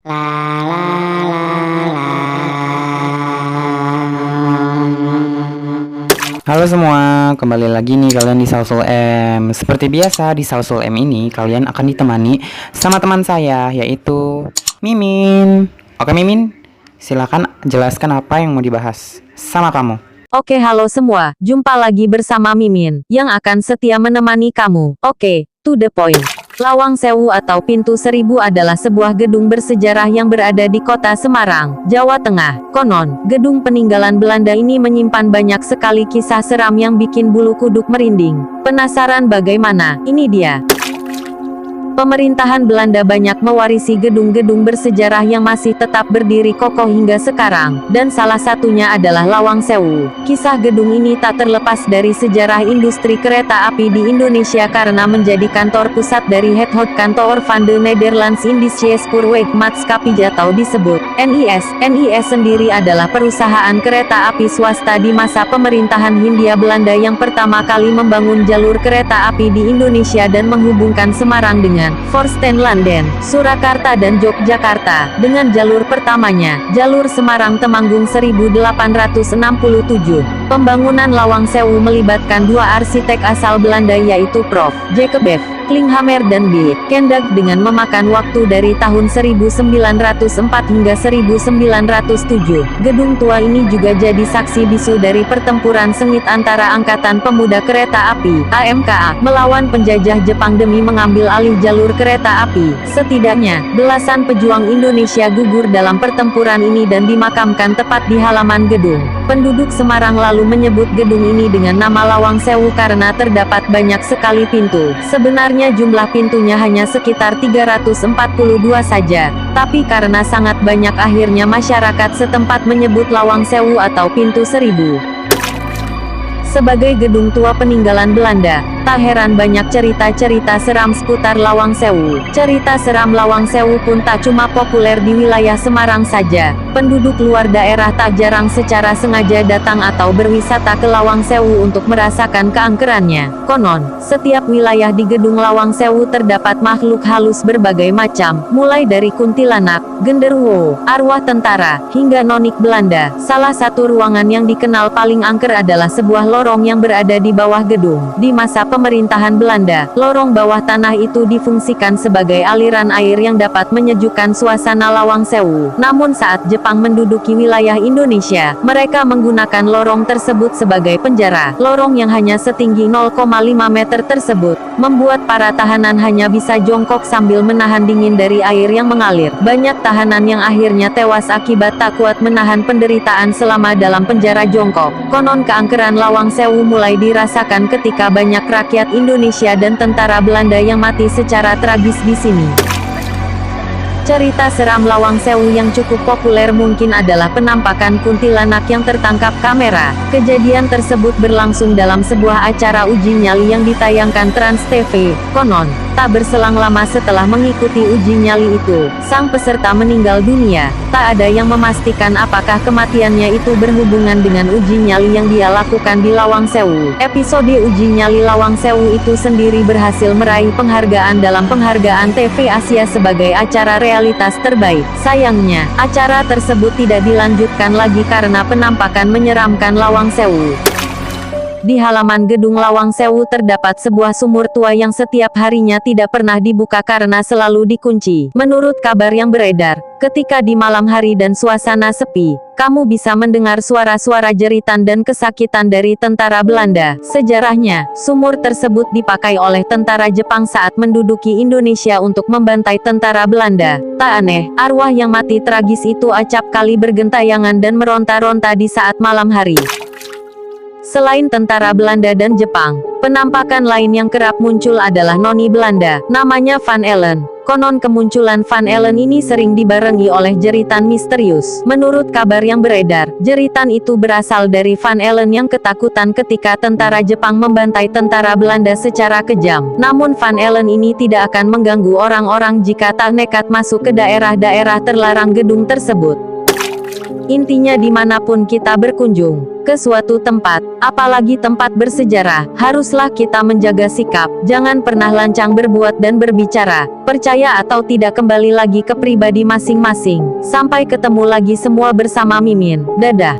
La la la Halo semua, kembali lagi nih kalian di Sausul M. Seperti biasa di Sausul M ini kalian akan ditemani sama teman saya yaitu Mimin. Oke Mimin, silakan jelaskan apa yang mau dibahas sama kamu. Oke, halo semua. Jumpa lagi bersama Mimin yang akan setia menemani kamu. Oke, to the point. Lawang Sewu atau Pintu Seribu adalah sebuah gedung bersejarah yang berada di kota Semarang, Jawa Tengah. Konon, gedung peninggalan Belanda ini menyimpan banyak sekali kisah seram yang bikin bulu kuduk merinding. Penasaran bagaimana? Ini dia. Pemerintahan Belanda banyak mewarisi gedung-gedung bersejarah yang masih tetap berdiri kokoh hingga sekarang, dan salah satunya adalah Lawang Sewu. Kisah gedung ini tak terlepas dari sejarah industri kereta api di Indonesia karena menjadi kantor pusat dari Het Hoofdkantoor van de Nederlandse Indische Spoorwegmaatschappij atau disebut NIS. NIS sendiri adalah perusahaan kereta api swasta di masa pemerintahan Hindia Belanda yang pertama kali membangun jalur kereta api di Indonesia dan menghubungkan Semarang dengan Forstenlanden, Surakarta dan Yogyakarta. Dengan jalur pertamanya, jalur Semarang-Temanggung 1867. Pembangunan Lawang Sewu melibatkan dua arsitek asal Belanda yaitu Prof. Jacob F. Klinghammer dan B. Kendag dengan memakan waktu dari tahun 1904 hingga 1907. Gedung tua ini juga jadi saksi bisu dari pertempuran sengit antara Angkatan Pemuda Kereta Api (AMKA) melawan penjajah Jepang demi mengambil alih jalur kereta api. Setidaknya, belasan pejuang Indonesia gugur dalam pertempuran ini dan dimakamkan tepat di halaman gedung. Penduduk Semarang lalu menyebut gedung ini dengan nama Lawang Sewu karena terdapat banyak sekali pintu. Sebenarnya jumlah pintunya hanya sekitar 342 saja, tapi karena sangat banyak akhirnya masyarakat setempat menyebut Lawang Sewu atau Pintu Seribu. Sebagai gedung tua peninggalan Belanda, tak heran banyak cerita-cerita seram seputar Lawang Sewu. Cerita seram Lawang Sewu pun tak cuma populer di wilayah Semarang saja. Penduduk luar daerah tak jarang secara sengaja datang atau berwisata ke Lawang Sewu untuk merasakan keangkerannya. Konon, setiap wilayah di gedung Lawang Sewu terdapat makhluk halus berbagai macam, mulai dari kuntilanak, genderuwo, arwah tentara, hingga nonik Belanda. Salah satu ruangan yang dikenal paling angker adalah sebuah lorong yang berada di bawah gedung. Di masa pemerintahan Belanda, lorong bawah tanah itu difungsikan sebagai aliran air yang dapat menyejukkan suasana Lawang Sewu. Namun saat Jepang menduduki wilayah Indonesia, mereka menggunakan lorong tersebut sebagai penjara. Lorong yang hanya setinggi 0,5 meter tersebut, membuat para tahanan hanya bisa jongkok sambil menahan dingin dari air yang mengalir. Banyak tahanan yang akhirnya tewas akibat tak kuat menahan penderitaan selama dalam penjara jongkok. Konon keangkeran Lawang Sewu mulai dirasakan ketika banyak rakyat Indonesia dan tentara Belanda yang mati secara tragis di sini. Cerita seram Lawang Sewu yang cukup populer mungkin adalah penampakan kuntilanak yang tertangkap kamera. Kejadian tersebut berlangsung dalam sebuah acara uji nyali yang ditayangkan Trans TV. Konon, tak berselang lama setelah mengikuti uji nyali itu, sang peserta meninggal dunia. Tak ada yang memastikan apakah kematiannya itu berhubungan dengan uji nyali yang dia lakukan di Lawang Sewu. Episode uji nyali Lawang Sewu itu sendiri berhasil meraih penghargaan dalam penghargaan TV Asia sebagai acara realitas terbaik. Sayangnya, acara tersebut tidak dilanjutkan lagi karena penampakan menyeramkan Lawang Sewu. Di halaman gedung Lawang Sewu terdapat sebuah sumur tua yang setiap harinya tidak pernah dibuka karena selalu dikunci. Menurut kabar yang beredar, ketika di malam hari dan suasana sepi, kamu bisa mendengar suara-suara jeritan dan kesakitan dari tentara Belanda. Sejarahnya, sumur tersebut dipakai oleh tentara Jepang saat menduduki Indonesia untuk membantai tentara Belanda. Tak aneh, arwah yang mati tragis itu acap kali bergentayangan dan meronta-ronta di saat malam hari. Selain tentara Belanda dan Jepang, penampakan lain yang kerap muncul adalah noni Belanda, namanya Van Ellen. Konon kemunculan Van Ellen ini sering dibarengi oleh jeritan misterius. Menurut kabar yang beredar, jeritan itu berasal dari Van Ellen yang ketakutan ketika tentara Jepang membantai tentara Belanda secara kejam. Namun Van Ellen ini tidak akan mengganggu orang-orang jika tak nekat masuk ke daerah-daerah terlarang gedung tersebut. Intinya dimanapun kita berkunjung ke suatu tempat, apalagi tempat bersejarah, haruslah kita menjaga sikap, jangan pernah lancang berbuat dan berbicara. Percaya atau tidak, kembali lagi ke pribadi masing-masing. Sampai ketemu lagi semua bersama Mimin. Dadah.